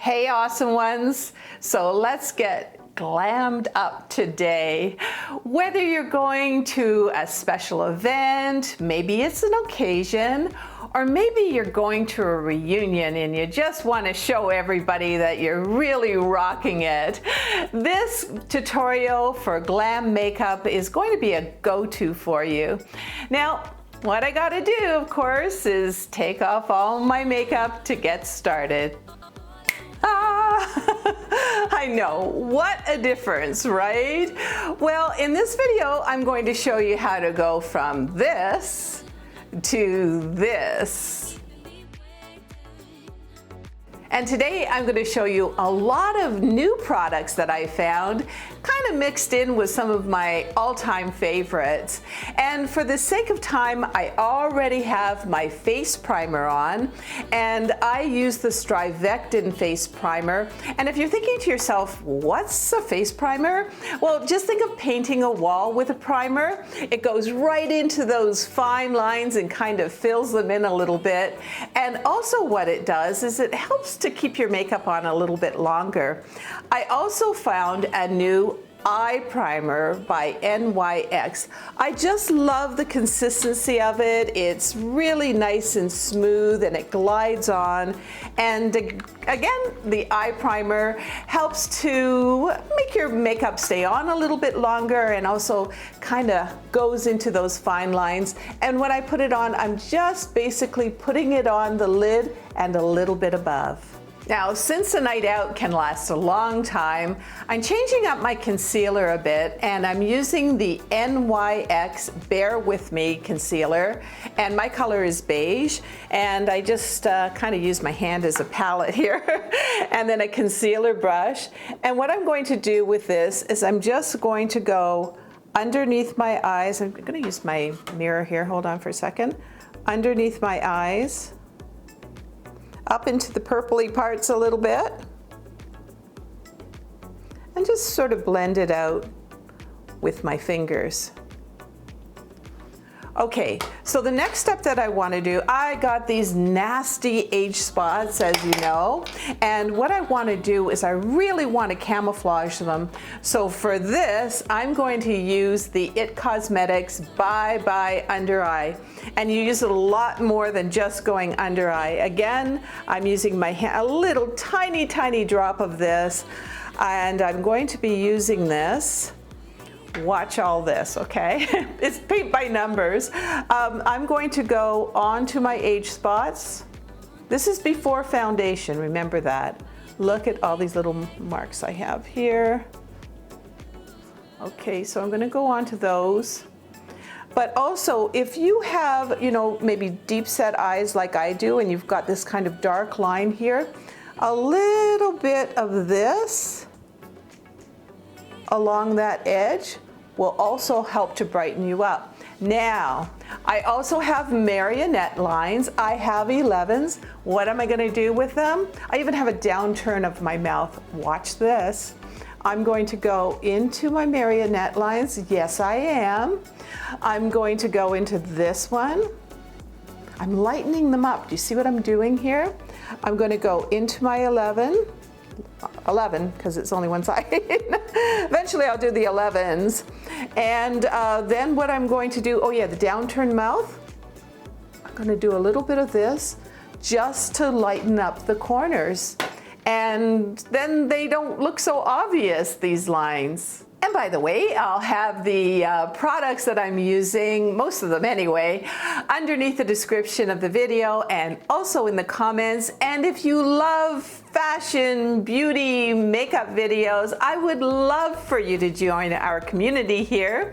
Hey awesome ones, so let's get glammed up today. Whether you're going to a special event, maybe it's an occasion, or maybe you're going to a reunion and you just want to show everybody that you're really rocking it. This tutorial for glam makeup is going to be a go-to for you. Now, what I gotta do, of course, is take off all my makeup to get started. I know, what a difference, right? Well, in this video, I'm going to show you how to go from this to this. And today I'm going to show you a lot of new products that I found, kind of mixed in with some of my all-time favorites. And for the sake of time, I already have my face primer on, and I use the Strivectin face primer. And if you're thinking to yourself, what's a face primer? Well, just think of painting a wall with a primer. It goes right into those fine lines and kind of fills them in a little bit. And also what it does is it helps to keep your makeup on a little bit longer. I also found a new eye primer by NYX. I just love the consistency of it. It's really nice and smooth and it glides on. And again, the eye primer helps to make your makeup stay on a little bit longer and also kind of goes into those fine lines. And when I put it on, I'm just basically putting it on the lid and a little bit above. Now, since a night out can last a long time, I'm changing up my concealer a bit, and I'm using the NYX Bear With Me concealer, and my color is beige, and I just kind of use my hand as a palette here, and then a concealer brush. And what I'm going to do with this is I'm just going to go underneath my eyes. I'm going to use my mirror here, hold on for a second. Underneath my eyes, up into the purpley parts a little bit, and just sort of blend it out with my fingers. Okay, so the next step that I want to do, I got these nasty age spots, as you know, and what I want to do is I really want to camouflage them. So for this, I'm going to use the IT Cosmetics Bye Bye Under Eye, and you use it a lot more than just going under eye. Again, I'm using my hand, a little tiny drop of this, and I'm going to be using this. Watch all this, okay? It's paint by numbers. I'm going to go onto my age spots. This is before foundation, remember that. Look at all these little marks I have here. Okay, so I'm gonna go onto those. But also, if you have, you know, maybe deep set eyes like I do, and you've got this kind of dark line here, a little bit of this along that edge will also help to brighten you up. Now, I also have marionette lines. I have 11s. What am I gonna do with them? I even have a downturn of my mouth. Watch this. I'm going to go into my marionette lines. Yes, I am. I'm going to go into this one. I'm lightening them up. Do you see what I'm doing here? I'm going to go into my 11 because it's only one side. Eventually I'll do the 11s. And then what I'm going to do, oh yeah, the downturned mouth. I'm going to do a little bit of this just to lighten up the corners. And then they don't look so obvious, these lines. And by the way, I'll have the products that I'm using, most of them anyway, underneath the description of the video and also in the comments. And if you love fashion, beauty, makeup videos, I would love for you to join our community here.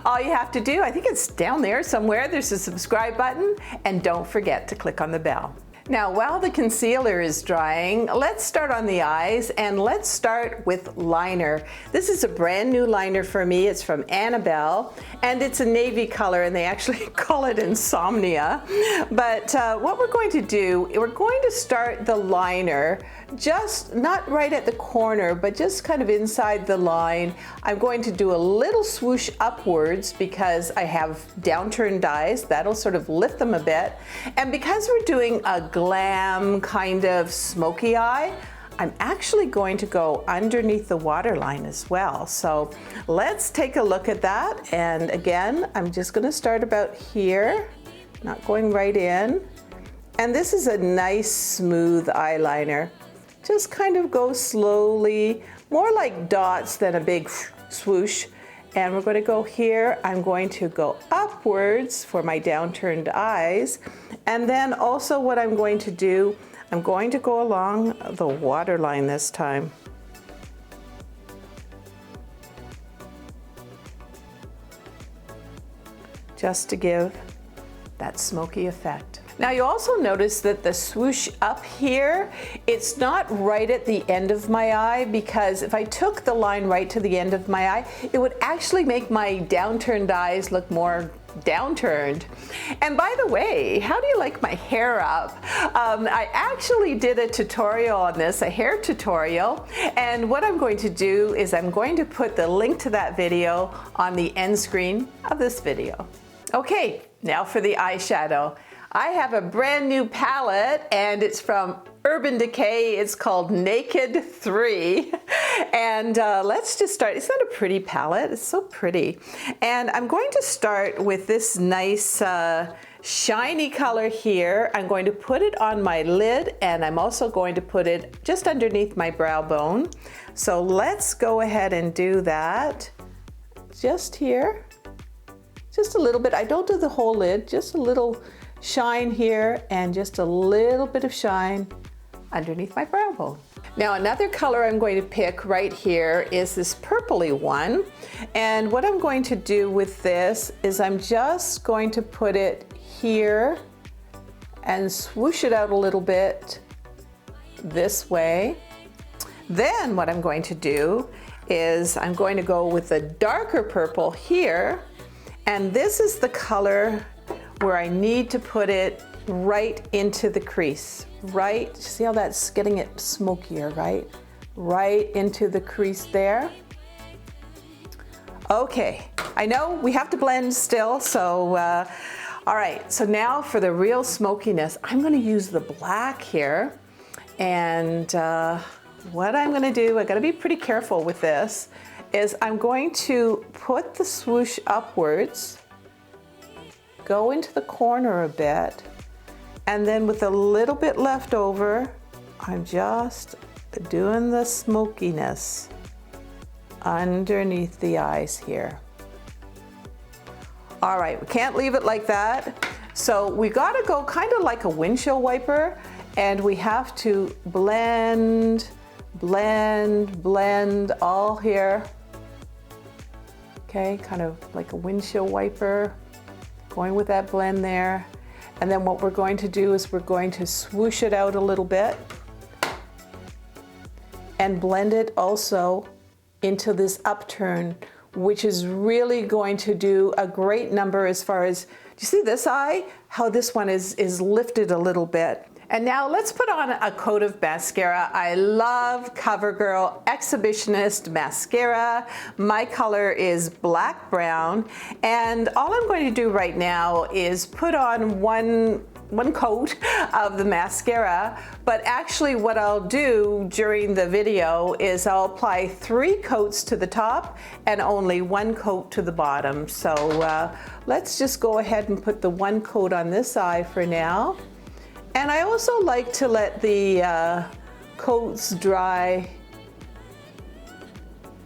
All you have to do, I think it's down there somewhere, there's a subscribe button, and don't forget to click on the bell. Now, while the concealer is drying, let's start on the eyes, and let's start with liner. This is a brand new liner for me. It's from Annabelle, and it's a navy color, and they actually call it Insomnia. But what we're going to do, we're going to start the liner just not right at the corner, but just kind of inside the line. I'm going to do a little swoosh upwards because I have downturned eyes. That'll sort of lift them a bit. And because we're doing a glam kind of smoky eye, I'm actually going to go underneath the waterline as well. So let's take a look at that. And again, I'm just going to start about here, not going right in. And this is a nice smooth eyeliner. Just kind of go slowly, more like dots than a big swoosh. And we're going to go here. I'm going to go upwards for my downturned eyes. And then also what I'm going to do, I'm going to go along the waterline this time. Just to give that smoky effect. Now you also notice that the swoosh up here, it's not right at the end of my eye, because if I took the line right to the end of my eye, it would actually make my downturned eyes look more downturned. And by the way, how do you like my hair up? I actually did a tutorial on this, a hair tutorial, and what I'm going to do is I'm going to put the link to that video on the end screen of this video. Okay, now for the eyeshadow. I have a brand new palette and it's from Urban Decay. It's called Naked 3. And let's just start. Isn't that a pretty palette? It's so pretty. And I'm going to start with this nice shiny color here. I'm going to put it on my lid, and I'm also going to put it just underneath my brow bone. So let's go ahead and do that. Just here. Just a little bit. I don't do the whole lid, just a little shine here and just a little bit of shine underneath my brow bone. Now another color I'm going to pick right here is this purpley one. And what I'm going to do with this is I'm just going to put it here and swoosh it out a little bit this way. Then what I'm going to do is I'm going to go with the darker purple here. And this is the color where I need to put it right into the crease. Right, see how that's getting it smokier, right? Right into the crease there. Okay, I know we have to blend still, so all right, so now for the real smokiness, I'm gonna use the black here. And what I'm gonna do, I gotta be pretty careful with this, is I'm going to put the swoosh upwards, go into the corner a bit, and then with a little bit left over, I'm just doing the smokiness underneath the eyes here. All right, we can't leave it like that. So we gotta go kind of like a windshield wiper, and we have to blend, blend, blend all here. Okay, kind of like a windshield wiper. Going with that blend there. And then what we're going to do is we're going to swoosh it out a little bit and blend it also into this upturn, which is really going to do a great number as far as, do you see this eye? How this one is lifted a little bit. And now let's put on a coat of mascara. I love CoverGirl Exhibitionist Mascara. My color is black brown. And all I'm going to do right now is put on one coat of the mascara, but actually what I'll do during the video is I'll apply 3 coats to the top and only 1 coat to the bottom. So let's just go ahead and put the 1 coat on this eye for now. And I also like to let the coats dry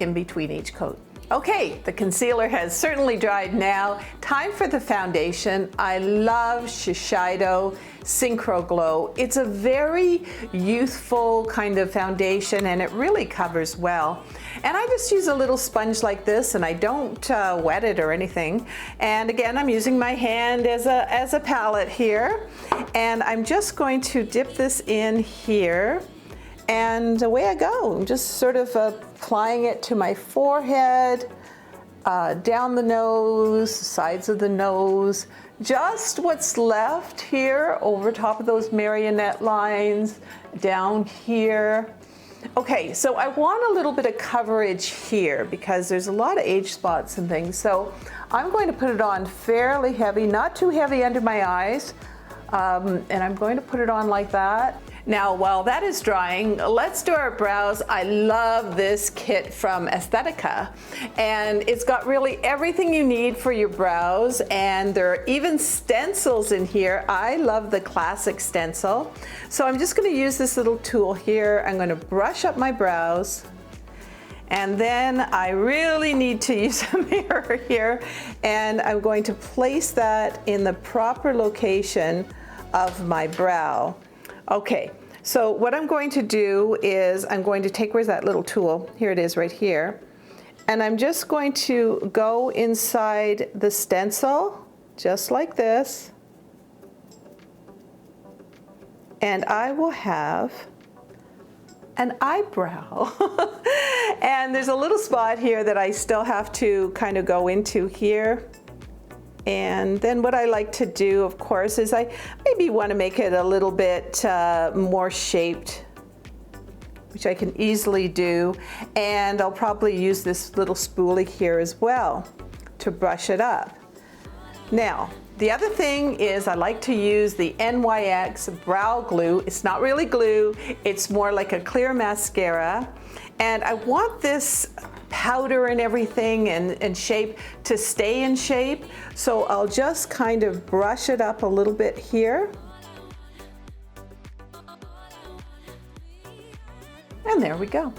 in between each coat. Okay, the concealer has certainly dried now. Time for the foundation. I love Eyeshadow Synchro Glow. It's a very youthful kind of foundation and it really covers well. And I just use a little sponge like this and I don't wet it or anything. And again, I'm using my hand as a palette here. And I'm just going to dip this in here. And away I go. I'm just sort of applying it to my forehead, down the nose, sides of the nose, just what's left here over top of those marionette lines, down here. Okay, so I want a little bit of coverage here because there's a lot of age spots and things. So I'm going to put it on fairly heavy, not too heavy under my eyes. And I'm going to put it on like that. Now, while that is drying, let's do our brows. I love this kit from Aesthetica, and it's got really everything you need for your brows, and there are even stencils in here. I love the classic stencil. So I'm just going to use this little tool here. I'm going to brush up my brows, and then I really need to use a mirror here, and I'm going to place that in the proper location of my brow. Okay, so what I'm going to do is I'm going to take, where's that little tool? Here it is right here. And I'm just going to go inside the stencil, just like this. And I will have an eyebrow. And there's a little spot here that I still have to kind of go into here. And then what I like to do, of course, is I maybe want to make it a little bit more shaped, which I can easily do. And I'll probably use this little spoolie here as well to brush it up. Now, the other thing is I like to use the NYX brow glue. It's not really glue, it's more like a clear mascara. And I want this powder and everything and shape to stay in shape. So I'll just kind of brush it up a little bit here. And there we go.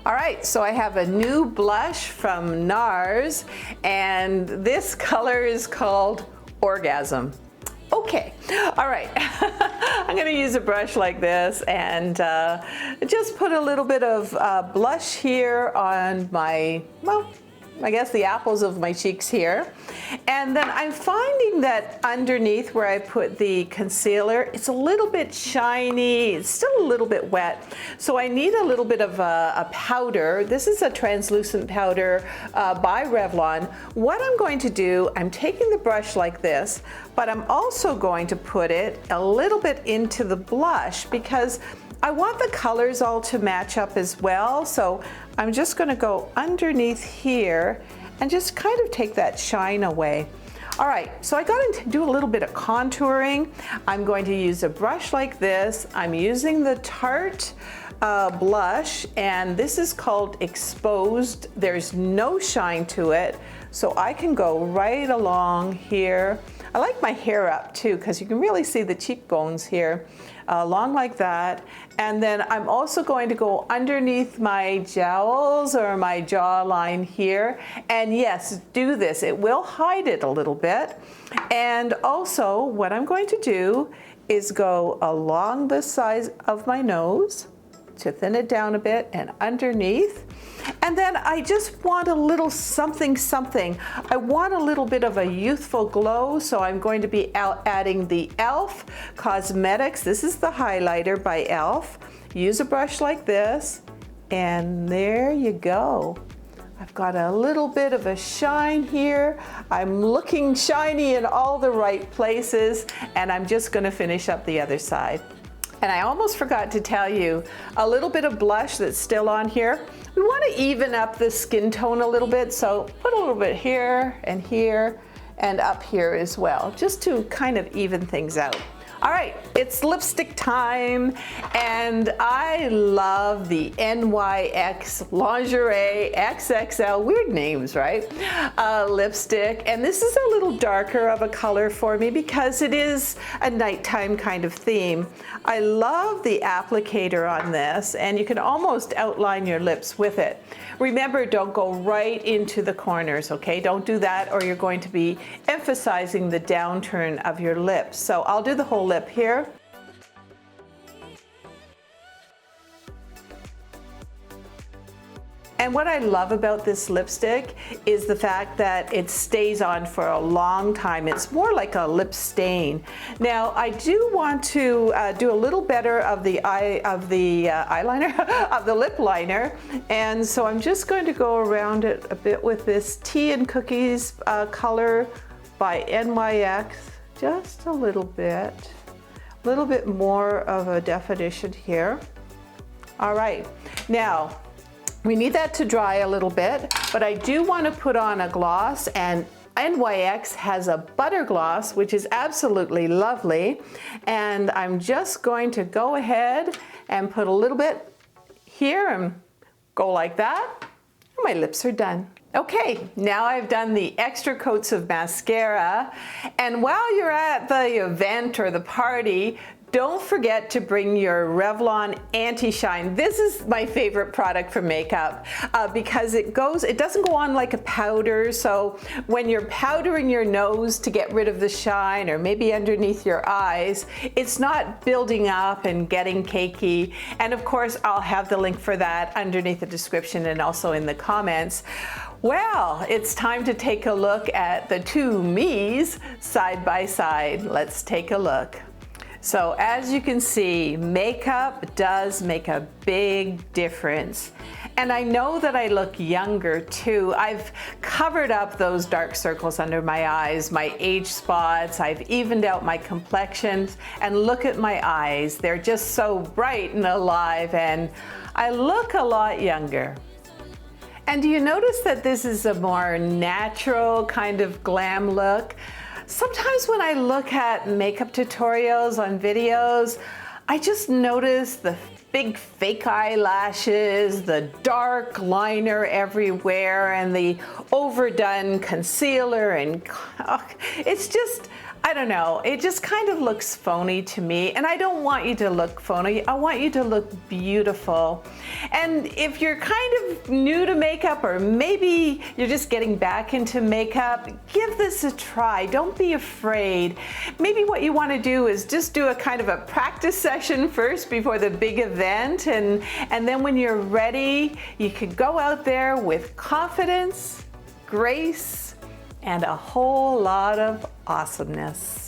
All right, so I have a new blush from NARS, and this color is called Orgasm. Okay, all right. I'm gonna use a brush like this and just put a little bit of blush here on my, well, I guess the apples of my cheeks here. And then I'm finding that underneath where I put the concealer, it's a little bit shiny, it's still a little bit wet. So I need a little bit of a powder. This is a translucent powder by Revlon. What I'm going to do, I'm taking the brush like this, but I'm also going to put it a little bit into the blush because I want the colors all to match up as well. So I'm just going to go underneath here and just kind of take that shine away. All right, so I got to do a little bit of contouring. I'm going to use a brush like this. I'm using the Tarte blush, and this is called Exposed. There's no shine to it, so I can go right along here. I like my hair up too because you can really see the cheekbones here, along like that. And then I'm also going to go underneath my jowls or my jawline here. And yes, do this. It will hide it a little bit. And also what I'm going to do is go along the sides of my nose to thin it down a bit and underneath. And then I just want a little something. I want a little bit of a youthful glow, so I'm going to be adding the e.l.f. Cosmetics. This is the highlighter by e.l.f. Use a brush like this, and there you go. I've got a little bit of a shine here. I'm looking shiny in all the right places, and I'm just going to finish up the other side. And I almost forgot to tell you, a little bit of blush that's still on here. We want to even up the skin tone a little bit, so put a little bit here and up here as well, just to kind of even things out. All right, it's lipstick time, and I love the NYX Lingerie XXL, weird names, right? Lipstick, and this is a little darker of a color for me because it is a nighttime kind of theme. I love the applicator on this, and you can almost outline your lips with it. Remember, don't go right into the corners, okay? Don't do that, or you're going to be emphasizing the downturn of your lips. So I'll do the whole lip here. And what I love about this lipstick is the fact that it stays on for a long time. It's more like a lip stain. Now, I do want to do a little better of the eyeliner, of the lip liner. And so I'm just going to go around it a bit with this Tea and Cookies color by NYX. Just a little bit more of a definition here. All right, now, we need that to dry a little bit, but I do want to put on a gloss, and NYX has a butter gloss, which is absolutely lovely. And I'm just going to go ahead and put a little bit here and go like that. And my lips are done. Okay, now I've done the extra coats of mascara. And while you're at the event or the party, don't forget to bring your Revlon Anti-Shine. This is my favorite product for makeup because it doesn't go on like a powder. So when you're powdering your nose to get rid of the shine or maybe underneath your eyes, it's not building up and getting cakey. And of course, I'll have the link for that underneath the description and also in the comments. Well, it's time to take a look at the two me's side by side. Let's take a look. So as you can see, makeup does make a big difference. And I know that I look younger too. I've covered up those dark circles under my eyes, my age spots. I've evened out my complexions, and look at my eyes. They're just so bright and alive, and I look a lot younger. And do you notice that this is a more natural kind of glam look? Sometimes when I look at makeup tutorials on videos, I just notice the big fake eyelashes, the dark liner everywhere, and the overdone concealer, and it's just, I don't know, it just kind of looks phony to me, and I don't want you to look phony. I want you to look beautiful. And if you're kind of new to makeup, or maybe you're just getting back into makeup, give this a try. Don't be afraid. Maybe what you want to do is just do a kind of a practice session first before the big event, and then when you're ready, you could go out there with confidence, grace, and a whole lot of awesomeness.